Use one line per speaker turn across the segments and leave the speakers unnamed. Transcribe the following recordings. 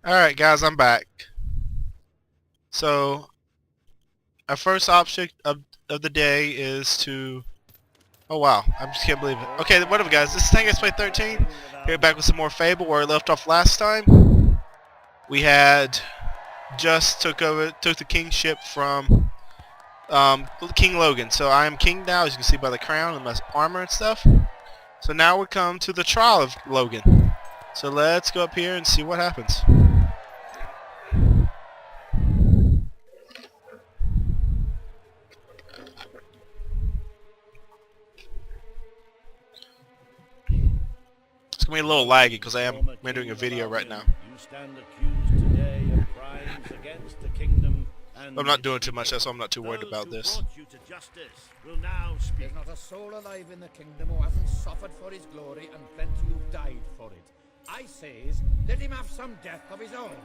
Alright guys, I'm back. So, our first object of the day is to... Oh wow, I just can't believe it. Okay, whatever guys, this is Tangus Play 13. Here back with some more Fable where I left off last time. We had just took the kingship from King Logan. So I am king now, as you can see by the crown and my armor and stuff. So now we come to the trial of Logan. So let's go up here and see what happens. It's gonna be a little laggy because I am rendering a video right now.
You stand accused today of crimes against the kingdom and
I'm not doing too much, so I'm not too worried about this.
you to justice will now speak.
There's not a soul alive in the kingdom who hasn't suffered for his glory, and plenty who've died for it. I says, let him have some death of his own.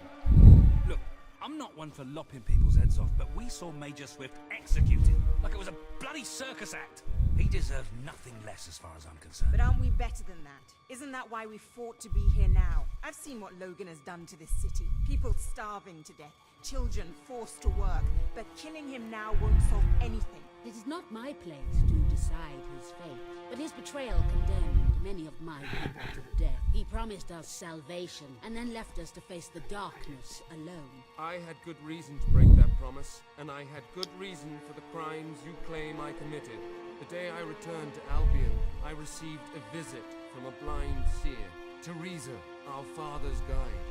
Look, I'm not one for lopping people's heads off, but we saw Major Swift executed like it was a bloody circus act. He deserved nothing less as far as I'm concerned.
But aren't we better than that? Isn't that why we fought to be here now? I've seen what Logan has done to this city. People starving to death, children forced to work. But killing him now won't solve anything.
It is not my place to decide his fate, but his betrayal condemned many of my people to death. He promised us salvation, and then left us to face the darkness alone.
I had good reason to break that promise, and I had good reason for the crimes you claim I committed. The day I returned to Albion, I received a visit from a blind seer, Teresa, our father's guide.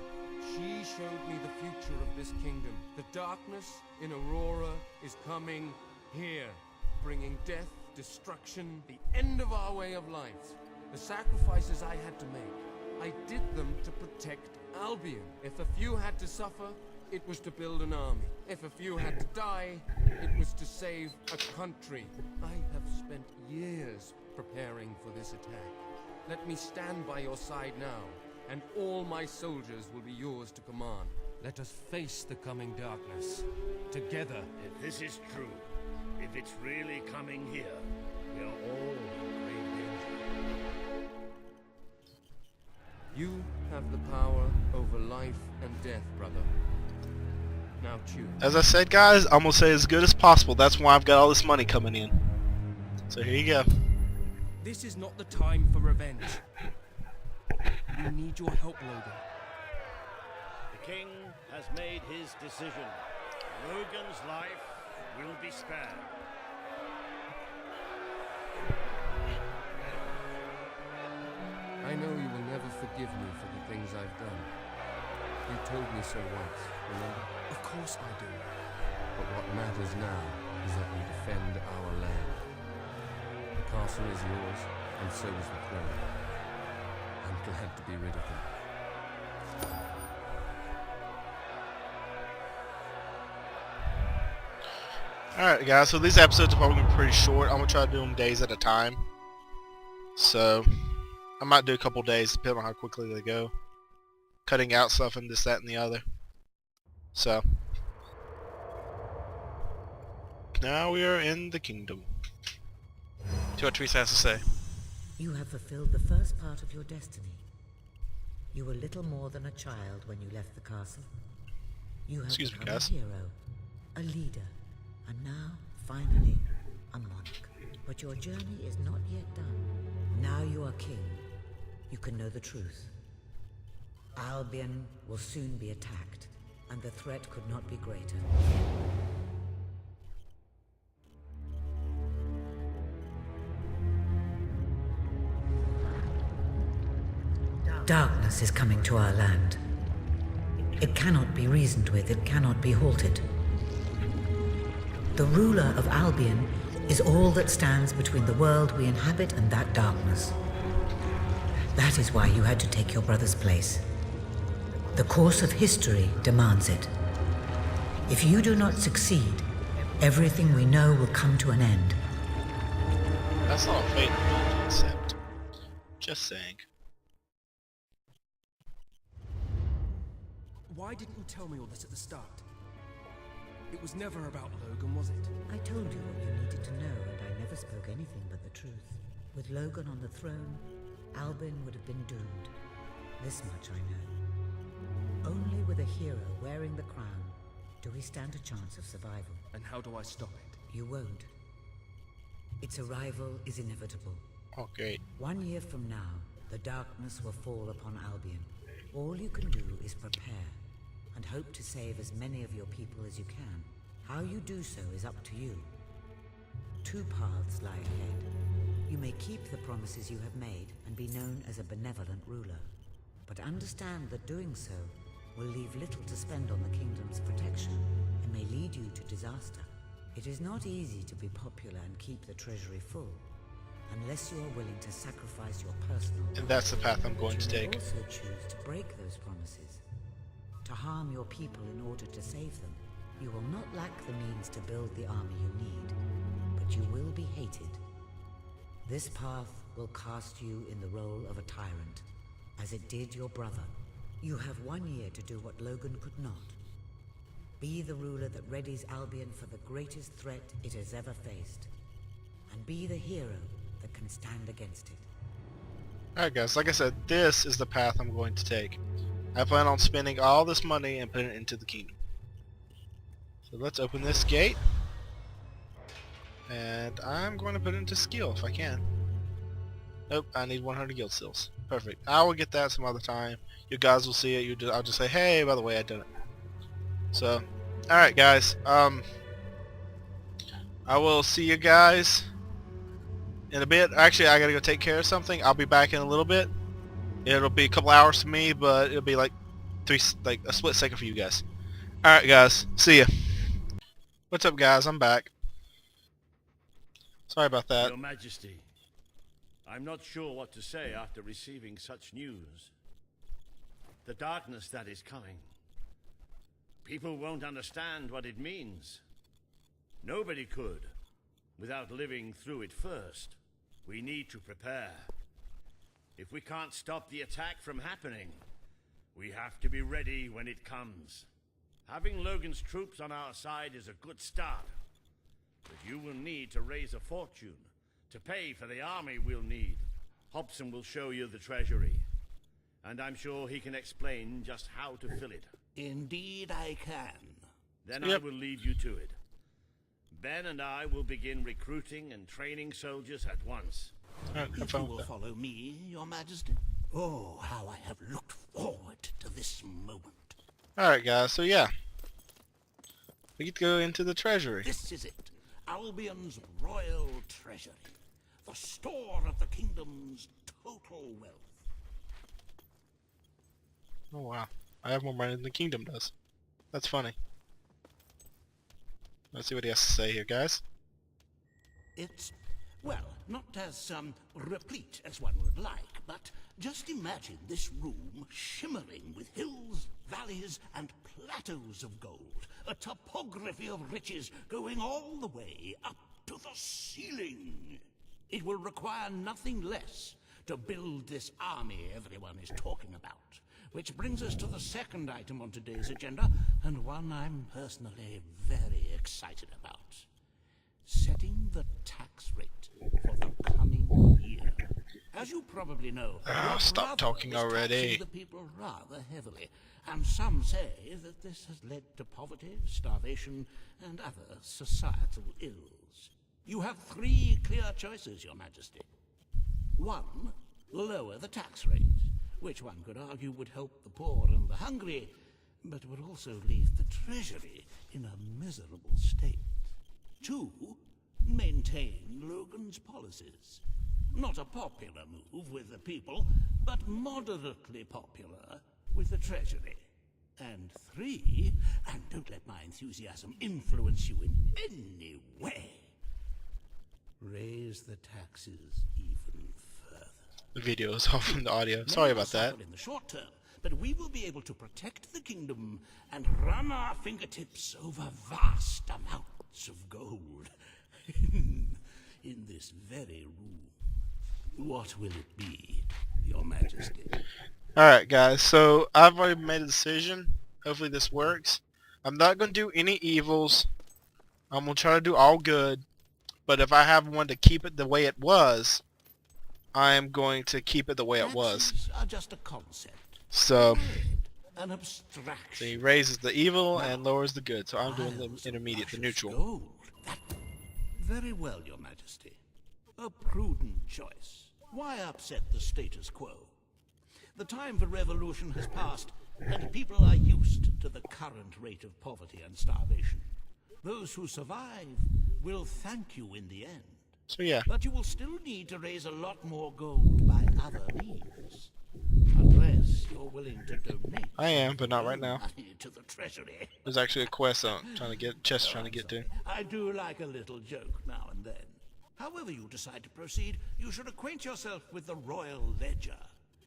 She showed me the future of this kingdom. The darkness in Aurora is coming here, bringing death, destruction, the end of our way of life. The sacrifices I had to make, I did them to protect Albion. If a few had to suffer, it was to build an army. If a few had to die, it was to save a country. I have spent years preparing for this attack. Let me stand by your side now, and all my soldiers will be yours to command. Let us face the coming darkness, together.
If this is true, if it's really coming here, we are all in grave danger.
You have the power over life and death, brother. Now choose.
As I said guys, I'm gonna say as good as possible. That's why I've got all this money coming in. So here you go.
This is not the time for revenge. We need your help, Logan.
The king has made his decision. Logan's life will be spared.
I know you will never forgive me for the things I've done. You told me so once, remember?
Of course I do.
But what matters now is that we defend our land. The castle is yours, and so is the throne. I'm glad to be rid of them.
Alright guys, so these episodes are probably going to be pretty short. I'm going to try to do them days at a time. So, I might do a couple days depending on how quickly they go. Cutting out stuff and this, that, and the other. So, now we are in the kingdom. See what Teresa has to say.
You have fulfilled the first part of your destiny. You were little more than a child when you left the castle. You have
Excuse me,
become
guys.
a hero, a leader, and now, finally, a monarch. But your journey is not yet done. Now you are king. You can know the truth. Albion will soon be attacked, and the threat could not be greater. Darkness is coming to our land. It cannot be reasoned with, it cannot be halted. The ruler of Albion is all that stands between the world we inhabit and that darkness. That is why you had to take your brother's place. The course of history demands it. If you do not succeed, everything we know will come to an end.
That's not a fate concept. Just saying.
Why didn't you tell me all this at the start? It was never about Logan, was it?
I told you what you needed to know, and I never spoke anything but the truth. With Logan on the throne, Albion would have been doomed. This much I know. Only with a hero wearing the crown, do we stand a chance of survival?
And how do I stop it?
You won't. Its arrival is inevitable.
Oh, great.
1 year from now, the darkness will fall upon Albion. All you can do is prepare, and hope to save as many of your people as you can. How you do so is up to you. 2 paths lie ahead. You may keep the promises you have made and be known as a benevolent ruler. But understand that doing so will leave little to spend on the kingdom's protection and may lead you to disaster. It is not easy to be popular and keep the treasury full, unless you are willing to sacrifice your personal life.
And that's the path I'm going to
But you may
take.
also choose to break those promises, to harm your people in order to save them. You will not lack the means to build the army you need, but you will be hated. This path will cast you in the role of a tyrant, as it did your brother. You have 1 year to do what Logan could not. Be the ruler that readies Albion for the greatest threat it has ever faced, and be the hero that can stand against it.
Alright guys, like I said, this is the path I'm going to take. I plan on spending all this money and putting it into the kingdom. So let's open this gate. And I'm going to put it into skill if I can. Nope, I need 100 guild seals. Perfect. I will get that some other time. You guys will see it. I'll just say, hey, by the way, I did it. So, alright guys. I will see you guys in a bit. Actually, I gotta go take care of something. I'll be back in a little bit. It'll be a couple hours for me, but it'll be like a split second for you guys. Alright guys, see ya. What's up guys, I'm back. Sorry about that.
Your Majesty, I'm not sure what to say after receiving such news. The darkness that is coming. People won't understand what it means. Nobody could, without living through it first. We need to prepare. If we can't stop the attack from happening, we have to be ready when it comes. Having Logan's troops on our side is a good start. But you will need to raise a fortune to pay for the army we'll need. Hobson will show you the treasury, and I'm sure he can explain just how to fill it.
Indeed I can.
Then
Yep.
I will leave you to it. Ben and I will begin recruiting and training soldiers at once.
Alright, have
If you
fun
will
with that.
follow me, Your Majesty. Oh, how I have looked forward to this moment.
Alright guys, so yeah. We get to go into the treasury.
This is it. Albion's royal treasury. The store of the kingdom's total wealth.
Oh wow. I have more money than the kingdom does. That's funny. Let's see what he has to say here, guys.
It's, well, not as replete as one would like, but just imagine this room shimmering with hills, valleys, and plateaus of gold. A topography of riches going all the way up to the ceiling. It will require nothing less to build this army everyone is talking about. Which brings us to the second item on today's agenda, and one I'm personally very excited about. Setting the tax rate for the coming year. As you probably know, your
stop
brother
talking
is
already.
taxing the people rather heavily, and some say that this has led to poverty, starvation, and other societal ills. You have 3 clear choices, Your Majesty. 1, lower the tax rate, which one could argue would help the poor and the hungry, but would also leave the treasury in a miserable state. 2, maintain Logan's policies. Not a popular move with the people, but moderately popular with the treasury. And 3, and don't let my enthusiasm influence you in any way, raise the taxes even further.
The video is off from the audio. Sorry about that.
In the short term, but we will be able to protect the kingdom and run our fingertips over vast amounts of gold in this very room. What will it be, Your Majesty?
Alright guys, so I've already made a decision. Hopefully this works. I'm not going to do any evils. I'm going to try to do all good. But if I have one to keep it the way it was, I am going to keep it the way it was.
Taxes are just a concept.
So,
an
So
abstraction.
he raises the evil
Now,
and lowers the good. So I'm doing
Miles
the
of
intermediate, the
luscious
neutral.
Gold. That... Very well, Your Majesty. A prudent choice. Why upset the status quo? The time for revolution has passed, and people are used to the current rate of poverty and starvation. Those who survive will thank you in the end.
So yeah,
But you will still need to raise a lot more gold by other means. Unless you're willing to donate
I am, but not
your
right
own
now.
money to the treasury.
There's actually a quest I'm trying to get, chest trying to get to.
I do like a little joke now and then. However you decide to proceed, you should acquaint yourself with the Royal Ledger.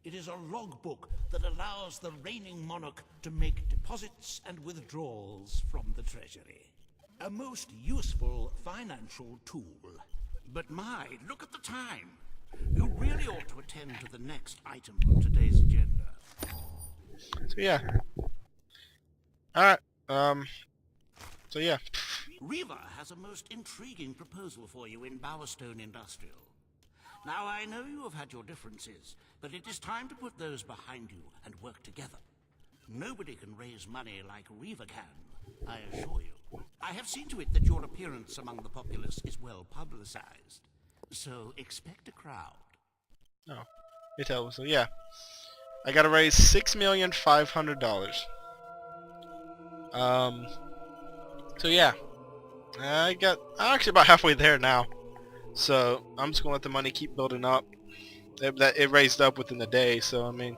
It is a logbook that allows the reigning monarch to make deposits and withdrawals from the treasury. A most useful financial tool. But my, look at the time. You really ought to attend to the next item on today's agenda.
So yeah. Alright, so yeah.
Riva has a most intriguing proposal for you in Bowerstone Industrial. Now, I know you have had your differences, but it is time to put those behind you and work together. Nobody can raise money like Riva can, I assure you. I have seen to it that your appearance among the populace is well publicized. So, expect a crowd.
Oh, it tells. So yeah, I gotta raise $6,500,000. So yeah, I'm actually about halfway there now. So I'm just gonna let the money keep building up. It raised up within the day. So I mean,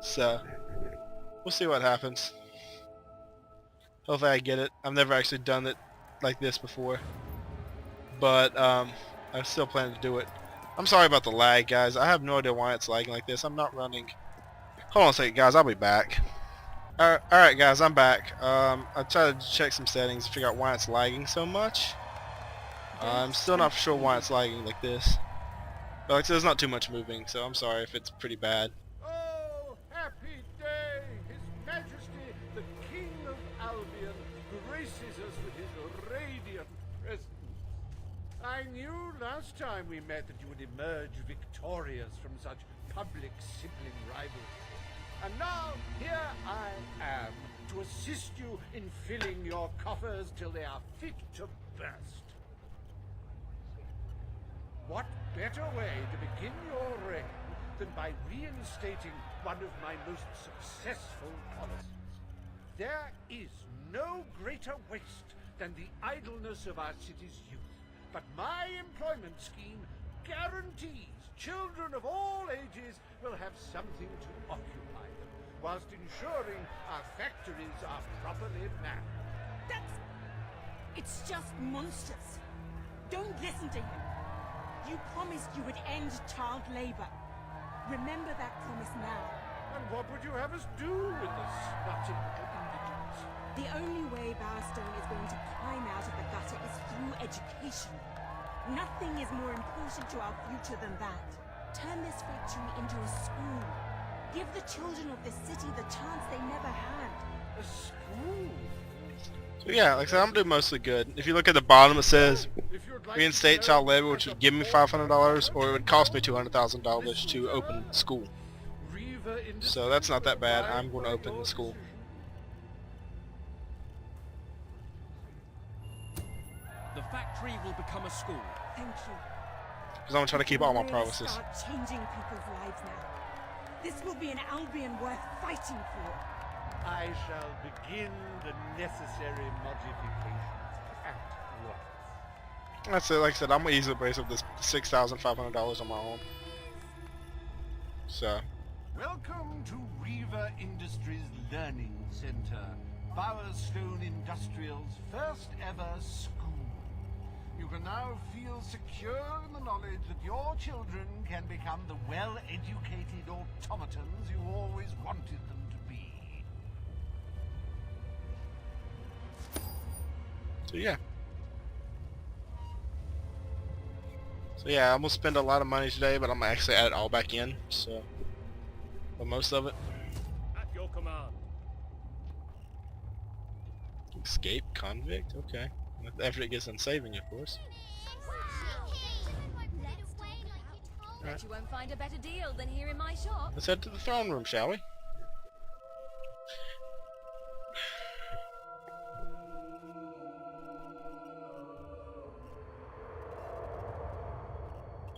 so we'll see what happens. Hopefully I get it. I've never actually done it like this before, but I still plan to do it. I'm sorry about the lag, guys. I have no idea why it's lagging like this. I'm not running. Hold on a second, guys. I'll be back. Alright, guys. I'm back. I tried to check some settings to figure out why it's lagging so much. I'm still not sure why it's lagging like this. But like I said, there's not too much moving, so I'm sorry if it's pretty bad.
Oh, happy day! His Majesty, the King of Albion, graces us with his radiant presence. I knew last time we met that you would emerge victorious from such public sibling rivalry. And now, here I am, to assist you in filling your coffers till they are fit to burst. What better way to begin your reign than by reinstating one of my most successful policies? There is no greater waste than the idleness of our city's youth, but my employment scheme guarantees children of all ages will have something to occupy them, whilst ensuring our factories are properly manned.
It's just monstrous. Don't listen to him. You promised you would end child labor. Remember that promise now.
And what would you have us do with this snotty indigents?
The only way Bowerstone is going to climb out of the gutter is through education. Nothing is more important to our future than that. Turn this factory into a school. Give the children of this city the chance they never had.
A school?
So yeah, like I said, I'm doing mostly good. If you look at the bottom, it says
If you'd like
reinstate
to
child
know
labor, which would give me $500, or it would cost me $200,000 to open school.
Riva Industries
So that's not that bad.
will
I'm going to
abide
open
by
the school.
your
The factory will become a school.
Thank you.
Because I'm going to try to keep all my
Really
promises.
Start changing people's lives now. This will be an Albion worth fighting for.
I shall begin the necessary modifications at once.
That's it. Like I said, I'm going to easily brace up this $6,500 on my own. So,
Welcome to Riva Industries Learning Center, Bowerstone Industrial's first ever school. You can now feel secure in the knowledge that your children can become the well-educated automatons you always wanted them to be.
so yeah. So yeah, I'm going to spend a lot of money today, but I'm going to actually add it all back in. So, but most of it.
At your command.
Escape convict? Okay. After it gets on saving you, of course.
Bet you won't find a better deal than here in my shop.
Let's head to the throne room, shall we?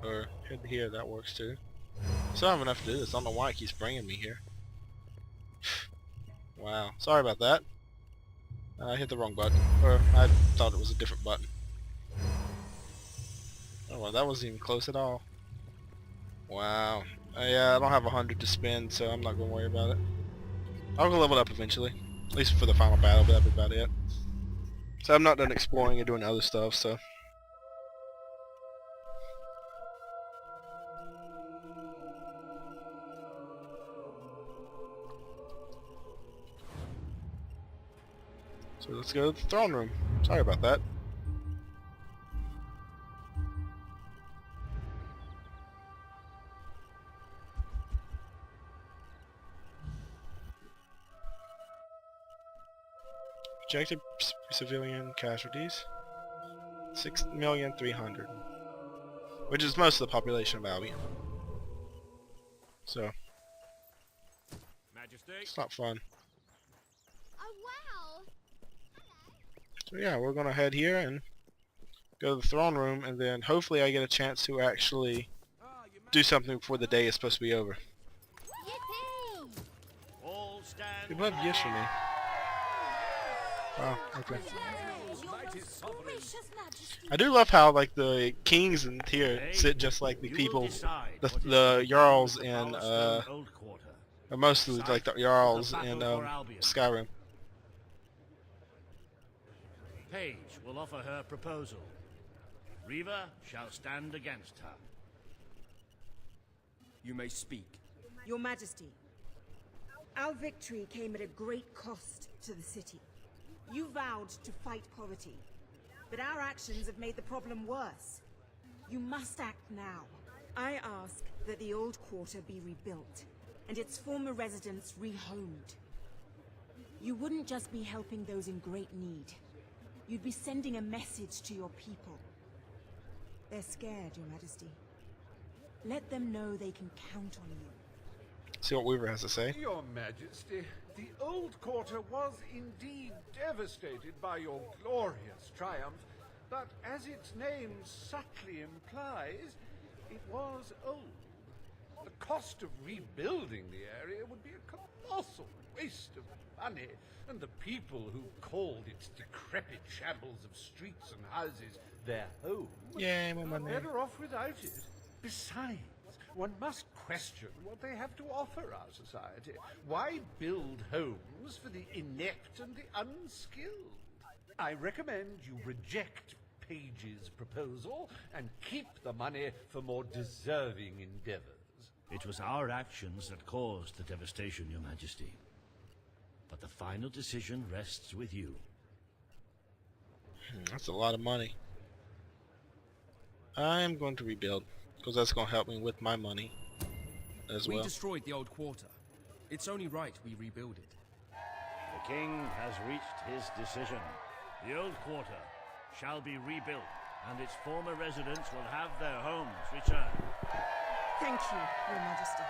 Or head here, that works too. So I have enough to do this. I don't know why it keeps bringing me here. Wow. Sorry about that. I hit the wrong button. Or I thought it was a different button. Oh well, that wasn't even close at all. Wow. Yeah, I don't have 100 to spend, so I'm not going to worry about it. I'll go level it up eventually. At least for the final battle, but that'll be about it. So I'm not done exploring and doing other stuff, so... So let's go to the throne room. Sorry about that. Projected civilian casualties 6,300,000, which is most of the population of Albion. So
Majesty.
it's not fun.
Oh wow!
So yeah, we're gonna head here and go to the throne room, and then hopefully I get a chance to actually do something before the day is supposed to be over.
Yippee!
All stand.
People have gifts for me. Wow, okay.
Gracious Majesty.
I do love how like the kings in here sit just like the
You will
people,
decide what is
the
needed
jarls
for the
in
Powerstone Old Quarter.
or mostly like the jarls in
Battle for Albion.
Skyrim.
Paige will offer her proposal. Riva shall stand against her.
You may speak.
Your Majesty, our victory came at a great cost to the city. You vowed to fight poverty, but our actions have made the problem worse. You must act now. I ask that the old quarter be rebuilt, and its former residents rehomed. You wouldn't just be helping those in great need. You'd be sending a message to your people. They're scared, Your Majesty. Let them know they can count on you.
See what Weaver has to say.
Your Majesty, the old quarter was indeed devastated by your glorious triumph, but as its name subtly implies, it was old. The cost of rebuilding the area would be a colossal waste of money, and the people who called its decrepit shambles of streets and houses their home
Yay, more
are
money.
better off without it. Besides, one must question what they have to offer our society. Why build homes for the inept and the unskilled? I recommend you reject Paige's proposal and keep the money for more deserving endeavors.
It was our actions that caused the devastation, Your Majesty. But the final decision rests with you.
That's a lot of money. I am going to rebuild, because that's going to help me with my money as
We
well.
destroyed the old quarter. It's only right we rebuild it.
The king has reached his decision. The old quarter shall be rebuilt, and its former residents will have their homes returned.
Thank you, Your Majesty.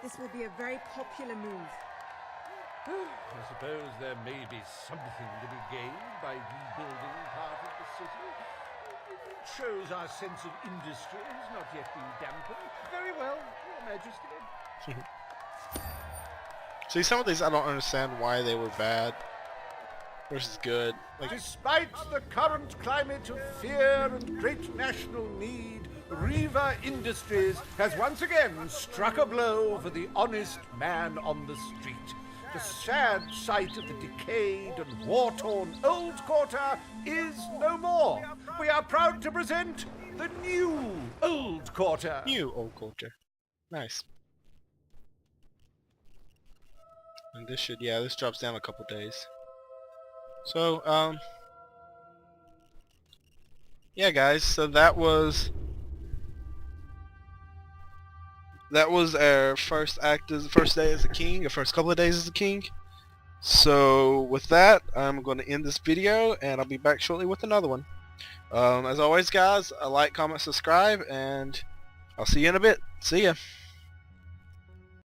This will be a very popular move.
I suppose there may be something to be gained by rebuilding part of the city. It shows our sense of industry has not yet been dampened. Very well, Your Majesty.
See, some of these I don't understand why they were bad versus good. Like,
Despite the current climate of fear and great national need, Riva Industries has once again struck a blow for the honest man on the street. The sad sight of the decayed and war-torn old quarter is no more. We are proud to present the new old quarter.
new old culture. Nice. And this should, yeah, this drops down a couple days. So, yeah, guys. So that was our first day as a king, our first couple of days as a king. So with that, I'm going to end this video, and I'll be back shortly with another one. As always, guys, like, comment, subscribe, and I'll see you in a bit. See ya.